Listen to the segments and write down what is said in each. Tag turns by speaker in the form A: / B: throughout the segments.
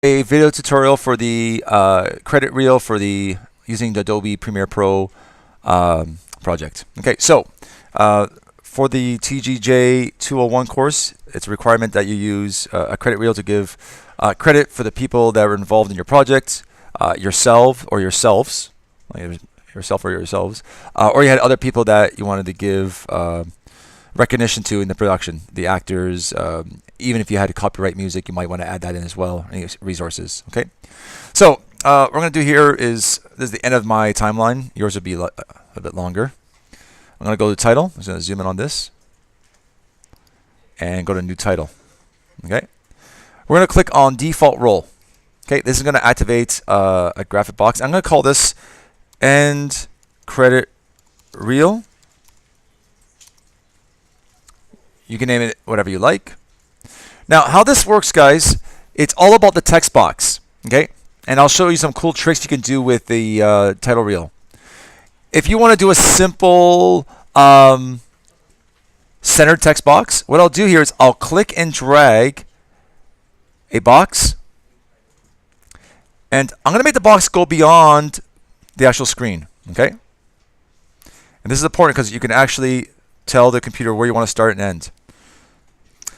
A: a video tutorial for the credit reel for the using the Adobe Premiere Pro project. Okay, so for the TGJ 201 course, it's a requirement that you use a credit reel to give credit for the people that are involved in your project, yourself or yourselves, yourself or yourselves, or you had other people that you wanted to give recognition to in the production, the actors. Even if you had to copyright music, you might want to add that in as well, any resources. Okay, so what we're going to do here is, this is the end of my timeline. Yours would be a bit longer. I'm going to go to title. I'm just going to zoom in on this and go to new title. Okay, we're going to click on default role. Okay, this is going to activate a graphic box. I'm going to call this end credit reel. You can name it whatever you like. Now, how this works, guys, it's all about the text box, okay? And I'll show you some cool tricks you can do with the title reel. If you want to do a simple centered text box, what I'll do here is I'll click and drag a box, and I'm going to make the box go beyond the actual screen, okay? And this is important because you can actually tell the computer where you want to start and end.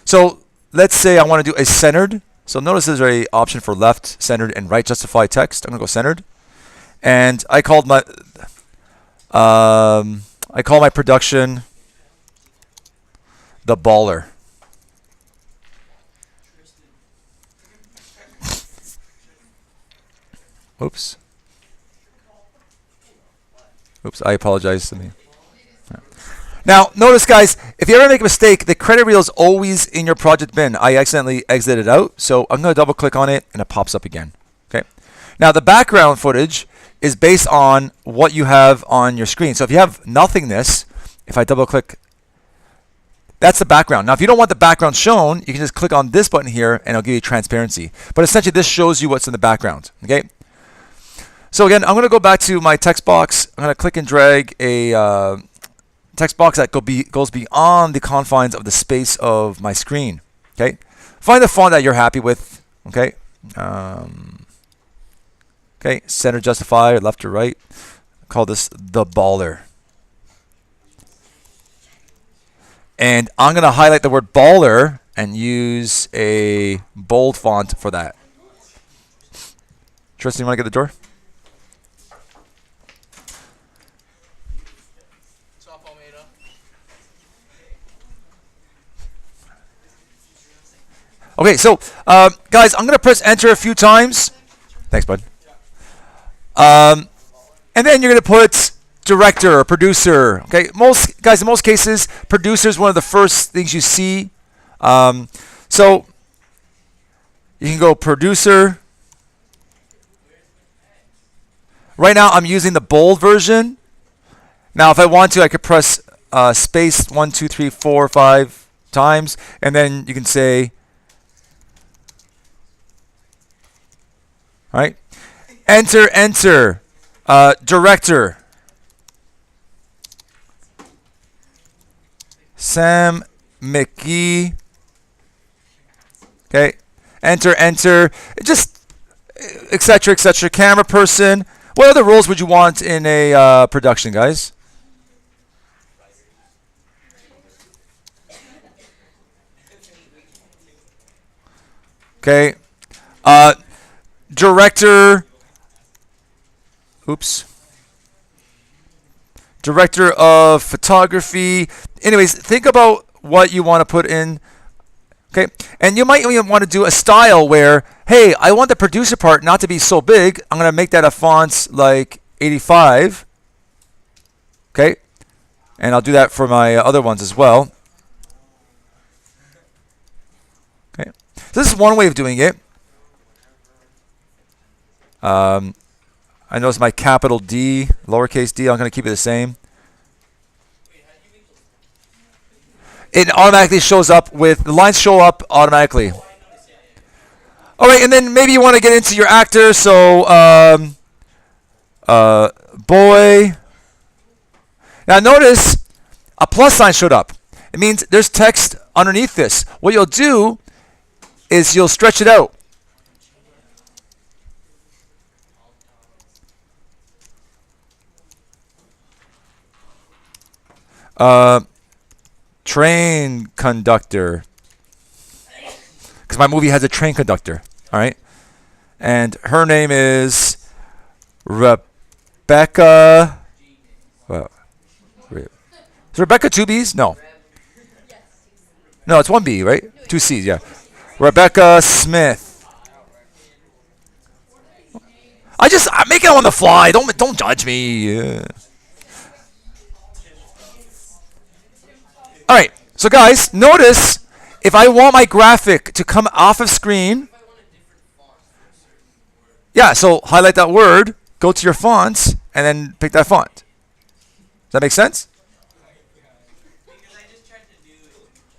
A: So let's say I want to do a centered. So notice there's an option for left, centered, and right justify text. I'm going to go centered. And I called my production the baller. Oops. Oops, I apologize to me. Now, notice, guys, if you ever make a mistake, the credit reel is always in your project bin. I accidentally exited out, so I'm going to double click on it, and it pops up again. Okay. Now, the background footage is based on what you have on your screen. So if you have nothingness, if I double click, that's the background. Now, if you don't want the background shown, you can just click on this button here, and it'll give you transparency. But essentially, this shows you what's in the background. Okay. So again, I'm going to go back to my text box. I'm going to click and drag a text box that goes beyond the confines of the space of my screen. Okay, find the font that you're happy with. Okay, okay, center, justify, left or right. Call this the baller, and I'm gonna highlight the word baller and use a bold font for that. Tristan, you want to get the door? Okay, so guys, I'm gonna press enter a few times. Thanks, bud. And then you're gonna put director or producer. Okay, most guys, in most cases, producer is one of the first things you see. So you can go producer. Right now, I'm using the bold version. Now, if I want to, I could press space 1, 2, 3, 4, 5 times, and then you can say. All right, enter, enter, director, Sam McGee. Okay, enter, enter, just etc., etc. Camera person. What other roles would you want in a production, guys? Okay. Director, oops, director of photography. Anyways, think about what you want to put in. Okay, and you might even want to do a style where, hey, I want the producer part not to be so big. I'm going to make that a font like 85. Okay, and I'll do that for my other ones as well. Okay, so this is one way of doing it. I notice my capital D, lowercase d, I'm going to keep it the same. It automatically shows up with, the lines show up automatically. All right, and then maybe you want to get into your actor, so boy. Now notice a plus sign showed up. It means there's text underneath this. What you'll do is you'll stretch it out. Train conductor. Because my movie has a train conductor. All right. And her name is Rebecca. Well, is Rebecca two B's? No. No, it's one B, right? Two C's, yeah. Rebecca Smith. I'm making it on the fly. Don't judge me. All right. So guys, notice if I want my graphic to come off of screen, yeah, so highlight that word, go to your fonts, and then pick that font. Does that make sense?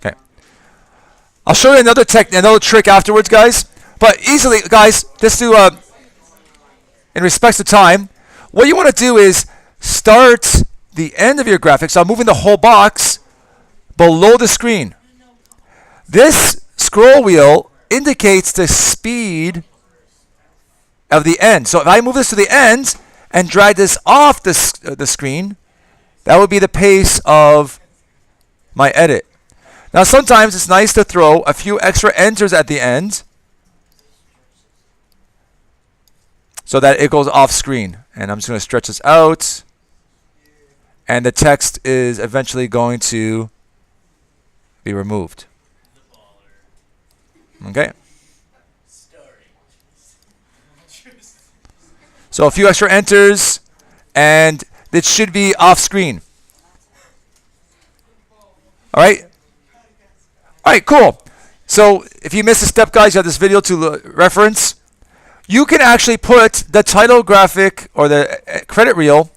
A: Okay. I'll show you another trick afterwards, guys. But easily, guys, just to in respects to time, what you want to do is start the end of your graphic. So I'm moving the whole box below the screen. This scroll wheel indicates the speed of the end. So if I move this to the end and drag this off the screen, that would be the pace of my edit. Now sometimes it's nice to throw a few extra enters at the end so that it goes off screen. And I'm just going to stretch this out. And the text is eventually going to be removed. Okay? So a few extra enters, and it should be off screen. All right? All right, cool. So if you missed a step, guys, you have this video to reference. You can actually put the title graphic or the credit reel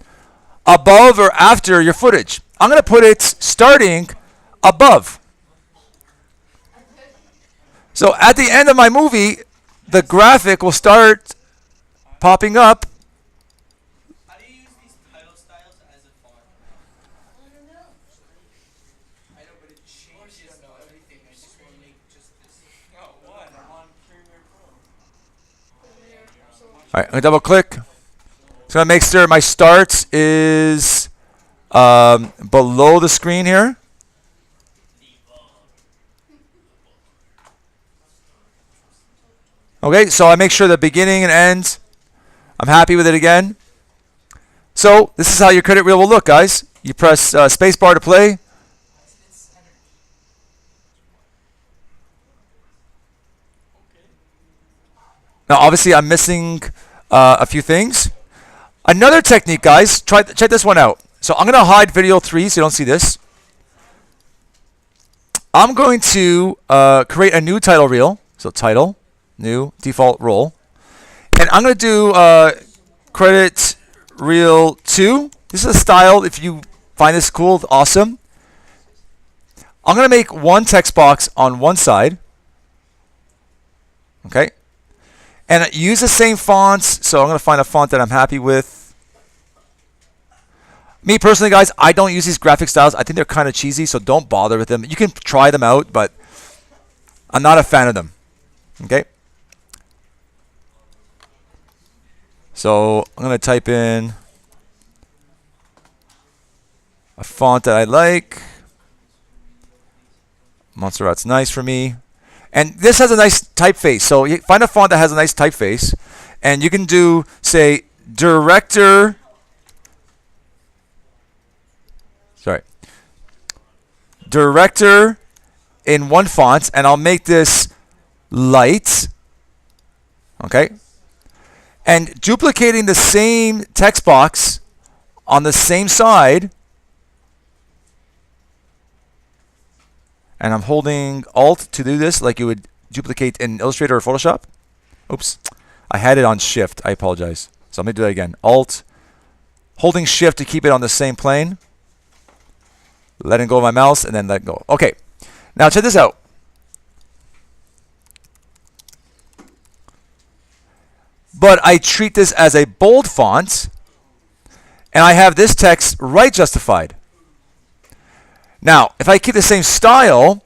A: above or after your footage. I'm going to put it starting above. So at the end of my movie, the graphic will start popping up.
B: How do you use these title styles as a font? I don't know. I know, but it changes everything. I just want to make just this. Oh, what? I'm on Premiere Pro.
A: All right, I'm going to double click. It's going to make sure my start is below the screen here. Okay, so I make sure the beginning and end, I'm happy with it again. So this is how your credit reel will look, guys. You press spacebar to play. Now, obviously, I'm missing a few things. Another technique, guys, check this one out. So I'm going to hide video 3 so you don't see this. I'm going to create a new title reel. So title. New default role, and I'm going to do credit reel 2. This is a style. If you find this cool, awesome. I'm going to make one text box on one side, okay, and use the same fonts. So I'm going to find a font that I'm happy with. Me personally, guys, I don't use these graphic styles. I think they're kind of cheesy, so don't bother with them. You can try them out, but I'm not a fan of them. Okay. So I'm going to type in a font that I like. Montserrat's nice for me. And this has a nice typeface. So you find a font that has a nice typeface. And you can do, say, director. Director in one font. And I'll make this light. Okay. And duplicating the same text box on the same side. And I'm holding Alt to do this like you would duplicate in Illustrator or Photoshop. Oops. I had it on Shift. I apologize. So let me do that again. Alt. Holding Shift to keep it on the same plane. Letting go of my mouse and then let go. Okay. Now check this out. But I treat this as a bold font, and I have this text right justified. Now, if I keep the same style,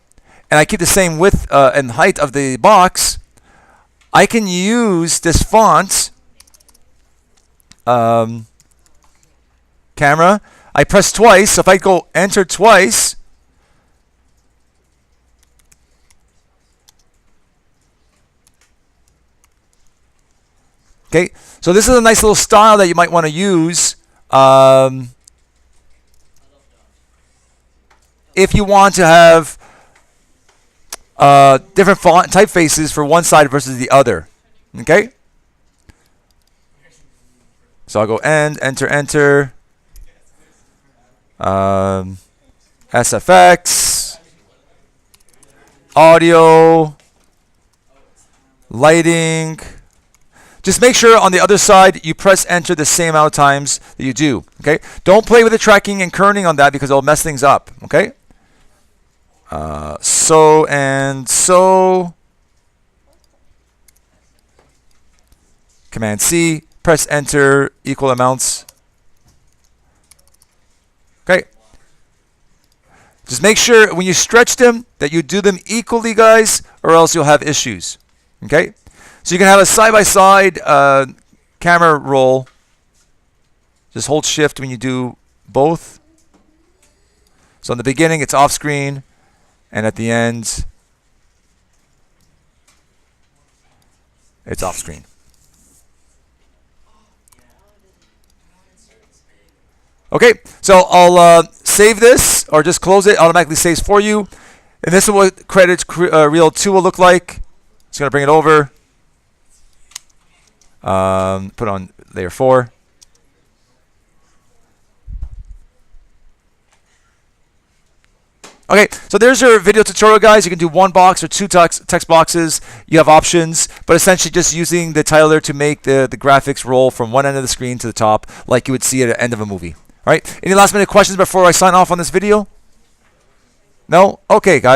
A: and I keep the same width and height of the box, I can use this font, camera, I press twice. So if I go enter twice, okay, so this is a nice little style that you might want to use if you want to have different font typefaces for one side versus the other. Okay, so I'll go end, enter, enter, SFX, audio, lighting. Just make sure on the other side you press enter the same amount of times that you do. Okay, don't play with the tracking and kerning on that because it'll mess things up. Okay, so and so. Command C, press enter, equal amounts. Okay. Just make sure when you stretch them that you do them equally, guys, or else you'll have issues. Okay. So you can have a side-by-side camera roll. Just hold shift when you do both. So in the beginning it's off screen, and at the end it's off screen. Okay, so I'll save this, or just close it. Automatically saves for you. And this is what Credit Reel 2 will look like. Just going to bring it over. Put on layer 4. Okay, so there's your video tutorial, guys. You can do one box or two text boxes. You have options, but essentially just using the tiler to make the graphics roll from one end of the screen to the top, like you would see at the end of a movie. All right, any last minute questions before I sign off on this video? No? Okay, guys.